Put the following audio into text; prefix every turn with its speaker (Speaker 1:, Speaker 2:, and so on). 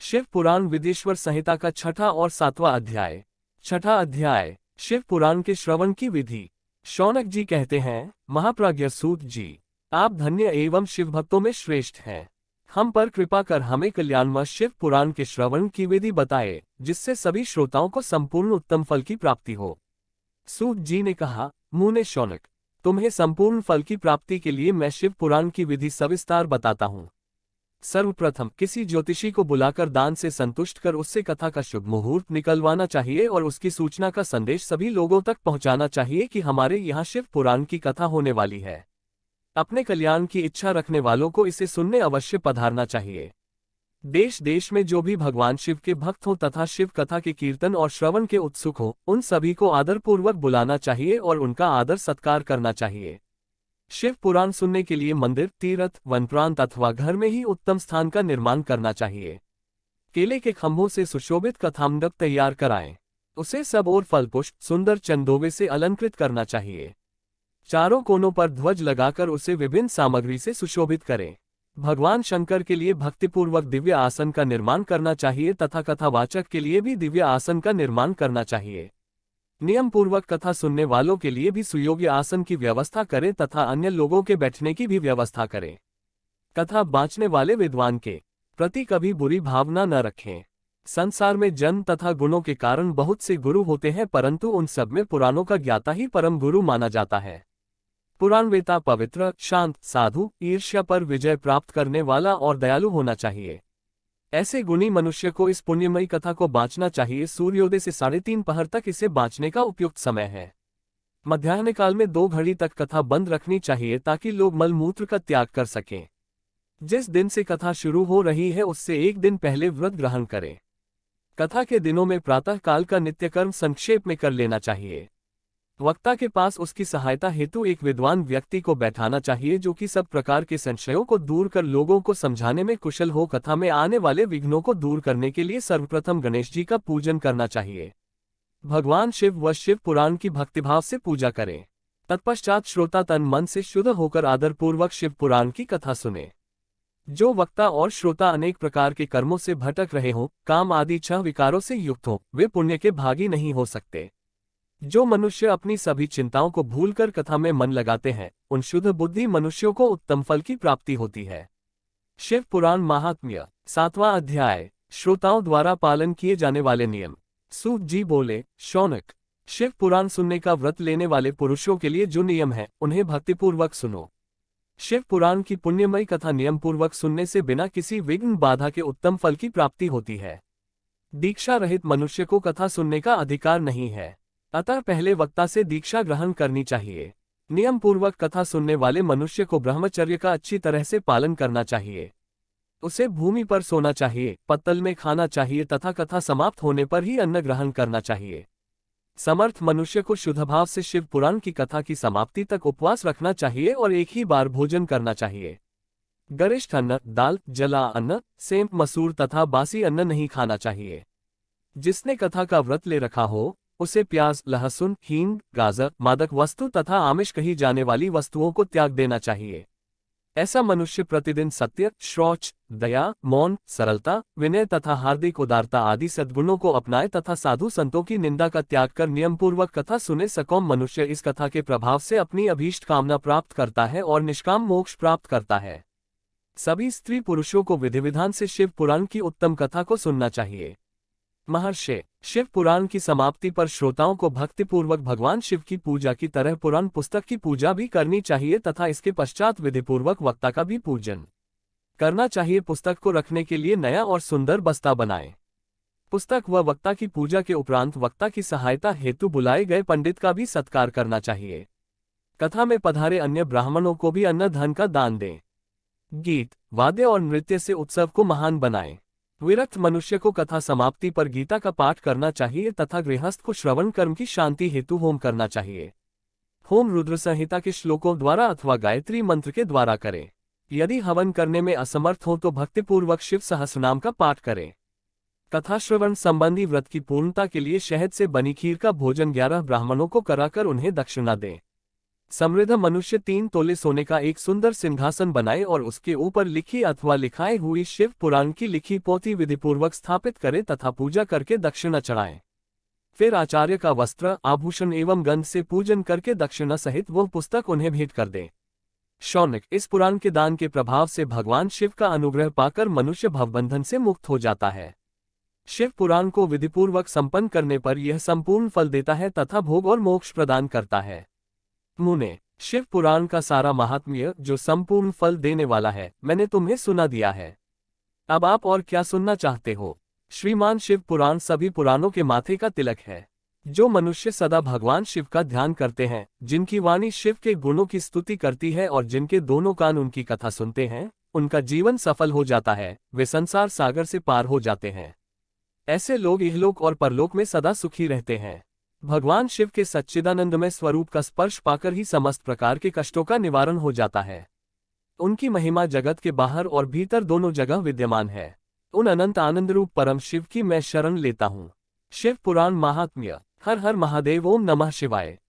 Speaker 1: शिव पुराण विदेश्वर संहिता का छठा और सातवां अध्याय। छठा अध्याय, शिव पुराण के श्रवण की विधि। शौनक जी कहते हैं, महाप्राज्ञ सूत जी, आप धन्य एवं शिव भक्तों में श्रेष्ठ हैं। हम पर कृपा कर हमें कल्याणमय शिव पुराण के श्रवण की विधि बताए, जिससे सभी श्रोताओं को संपूर्ण उत्तम फल की प्राप्ति हो। सूत जी ने कहा, मुने शौनक, तुम्हें संपूर्ण फल की प्राप्ति के लिए मैं शिव पुराण की विधि सविस्तार बताता हूँ। सर्वप्रथम किसी ज्योतिषी को बुलाकर दान से संतुष्ट कर उससे कथा का शुभ मुहूर्त निकलवाना चाहिए और उसकी सूचना का संदेश सभी लोगों तक पहुंचाना चाहिए कि हमारे यहाँ शिव पुराण की कथा होने वाली है। अपने कल्याण की इच्छा रखने वालों को इसे सुनने अवश्य पधारना चाहिए। देश देश में जो भी भगवान शिव के भक्त हों तथा शिव कथा के कीर्तन और श्रवण के उत्सुक हों, उन सभी को आदरपूर्वक बुलाना चाहिए और उनका आदर सत्कार करना चाहिए। शिव पुराण सुनने के लिए मंदिर, तीर्थ, वन प्रांत अथवा घर में ही उत्तम स्थान का निर्माण करना चाहिए। केले के खंभों से सुशोभित कथामंडप तैयार कराएं। उसे सब और फल पुष्प सुंदर चंदोवे से अलंकृत करना चाहिए। चारों कोनों पर ध्वज लगाकर उसे विभिन्न सामग्री से सुशोभित करें। भगवान शंकर के लिए भक्तिपूर्वक दिव्य आसन का निर्माण करना चाहिए तथा कथावाचक के लिए भी दिव्य आसन का निर्माण करना चाहिए। नियम पूर्वक कथा सुनने वालों के लिए भी सुयोग्य आसन की व्यवस्था करें तथा अन्य लोगों के बैठने की भी व्यवस्था करें। कथा बाँचने वाले विद्वान के प्रति कभी बुरी भावना न रखें। संसार में जन्म तथा गुणों के कारण बहुत से गुरु होते हैं, परंतु उन सब में पुराणों का ज्ञाता ही परम गुरु माना जाता है। पुराण वेता पवित्र, शांत, साधु, ईर्ष्या पर विजय प्राप्त करने वाला और दयालु होना चाहिए। ऐसे गुणी मनुष्य को इस पुण्यमयी कथा को बाँचना चाहिए। सूर्योदय से 3:30 पहर तक इसे बाँचने का उपयुक्त समय है। मध्याह्न काल में 2 घड़ी तक कथा बंद रखनी चाहिए ताकि लोग मल मूत्र का त्याग कर सकें। जिस दिन से कथा शुरू हो रही है उससे 1 दिन पहले व्रत ग्रहण करें। कथा के दिनों में प्रातः काल का नित्यकर्म संक्षेप में कर लेना चाहिए। वक्ता के पास उसकी सहायता हेतु एक विद्वान व्यक्ति को बैठाना चाहिए जो कि सब प्रकार के संशयों को दूर कर लोगों को समझाने में कुशल हो। कथा में आने वाले विघ्नों को दूर करने के लिए सर्वप्रथम गणेश जी का पूजन करना चाहिए। भगवान शिव व शिव पुराण की भक्तिभाव से पूजा करें। तत्पश्चात श्रोता तन मन से शुद्ध होकर आदरपूर्वक शिव पुराण की कथा सुने। जो वक्ता और श्रोता अनेक प्रकार के कर्मों से भटक रहे हों, काम आदि 6 विकारों से युक्त हों, वे पुण्य के भागी नहीं हो सकते। जो मनुष्य अपनी सभी चिंताओं को भूलकर कथा में मन लगाते हैं, उन शुद्ध बुद्धि मनुष्यों को उत्तम फल की प्राप्ति होती है। शिव पुराण महात्म्य। 7वां अध्याय, श्रोताओं द्वारा पालन किए जाने वाले नियम। सूत जी बोले, शौनक, शिव पुराण सुनने का व्रत लेने वाले पुरुषों के लिए जो नियम है उन्हें भक्तिपूर्वक सुनो। शिव पुराण की पुण्यमयी कथा नियम पूर्वक सुनने से बिना किसी विघ्न बाधा के उत्तम फल की प्राप्ति होती है। दीक्षा रहित मनुष्य को कथा सुनने का अधिकार नहीं है, अतः पहले वक्ता से दीक्षा ग्रहण करनी चाहिए। नियम पूर्वक कथा सुनने वाले मनुष्य को ब्रह्मचर्य का अच्छी तरह से पालन करना चाहिए। उसे भूमि पर सोना चाहिए, पत्तल में खाना चाहिए तथा कथा समाप्त होने पर ही अन्न ग्रहण करना चाहिए। समर्थ मनुष्य को शुद्ध भाव से शिव पुराण की कथा की समाप्ति तक उपवास रखना चाहिए और एक ही बार भोजन करना चाहिए। गरिष्ठ अन्न, दाल, जला अन्न, सेंध, मसूर तथा बासी अन्न नहीं खाना चाहिए। जिसने कथा का व्रत ले रखा हो उसे प्याज, लहसुन, हींग, गाजर, मादक वस्तु तथा आमिष कही जाने वाली वस्तुओं को त्याग देना चाहिए। ऐसा मनुष्य प्रतिदिन सत्य, शौच, दया, मौन, सरलता, विनय तथा हार्दिक उदारता आदि सद्गुणों को अपनाए तथा साधु संतों की निंदा का त्याग कर नियमपूर्वक कथा सुने। सकौम मनुष्य इस कथा के प्रभाव से अपनी अभीष्ट कामना प्राप्त करता है और निष्काम मोक्ष प्राप्त करता है। सभी स्त्री पुरुषों को विधि विधान से शिव पुराण की उत्तम कथा को सुनना चाहिए। महर्षि, शिव पुराण की समाप्ति पर श्रोताओं को भक्तिपूर्वक भगवान शिव की पूजा की तरह पुराण पुस्तक की पूजा भी करनी चाहिए तथा इसके पश्चात विधिपूर्वक वक्ता का भी पूजन करना चाहिए। पुस्तक को रखने के लिए नया और सुंदर बस्ता बनाएं। पुस्तक व वक्ता की पूजा के उपरांत वक्ता की सहायता हेतु बुलाए गए पंडित का भी सत्कार करना चाहिए। कथा में पधारे अन्य ब्राह्मणों को भी अन्न धन का दान दें। गीत, वाद्य और नृत्य से उत्सव को महान बनाएं। विरक्त मनुष्य को कथा समाप्ति पर गीता का पाठ करना चाहिए तथा गृहस्थ को श्रवण कर्म की शांति हेतु होम करना चाहिए। होम रुद्र संहिता के श्लोकों द्वारा अथवा गायत्री मंत्र के द्वारा करें। यदि हवन करने में असमर्थ हो तो भक्तिपूर्वक शिव सहस्रनाम का पाठ करें। कथा श्रवण संबंधी व्रत की पूर्णता के लिए शहद से बनी खीर का भोजन 11 ब्राह्मणों को कराकर उन्हें दक्षिणा दें। समृद्ध मनुष्य 3 तोले सोने का एक सुंदर सिंहासन बनाए और उसके ऊपर लिखी अथवा लिखाई हुई शिव पुराण की लिखी पोथी विधिपूर्वक स्थापित करे तथा पूजा करके दक्षिणा चढ़ाए। फिर आचार्य का वस्त्र, आभूषण एवं गंध से पूजन करके दक्षिणा सहित वह पुस्तक उन्हें भेंट कर दे। शौनक, इस पुराण के दान के प्रभाव से भगवान शिव का अनुग्रह पाकर मनुष्य भवबंधन से मुक्त हो जाता है। शिव पुराण को विधिपूर्वक संपन्न करने पर यह संपूर्ण फल देता है तथा भोग और मोक्ष प्रदान करता है। मुने, शिव पुराण का सारा महात्म्य जो संपूर्ण फल देने वाला है, मैंने तुम्हें सुना दिया है। अब आप और क्या सुनना चाहते हो? श्रीमान, शिव पुराण सभी पुराणों के माथे का तिलक है। जो मनुष्य सदा भगवान शिव का ध्यान करते हैं, जिनकी वाणी शिव के गुणों की स्तुति करती है और जिनके दोनों कान उनकी कथा सुनते हैं, उनका जीवन सफल हो जाता है, वे संसार सागर से पार हो जाते हैं। ऐसे लोग इहलोक और परलोक में सदा सुखी रहते हैं। भगवान शिव के सच्चिदानंदमय स्वरूप का स्पर्श पाकर ही समस्त प्रकार के कष्टों का निवारण हो जाता है। उनकी महिमा जगत के बाहर और भीतर दोनों जगह विद्यमान है। उन अनंत आनंद रूप परम शिव की मैं शरण लेता हूँ। शिव पुराण महात्म्य। हर हर महादेव। ओम नमः शिवाय।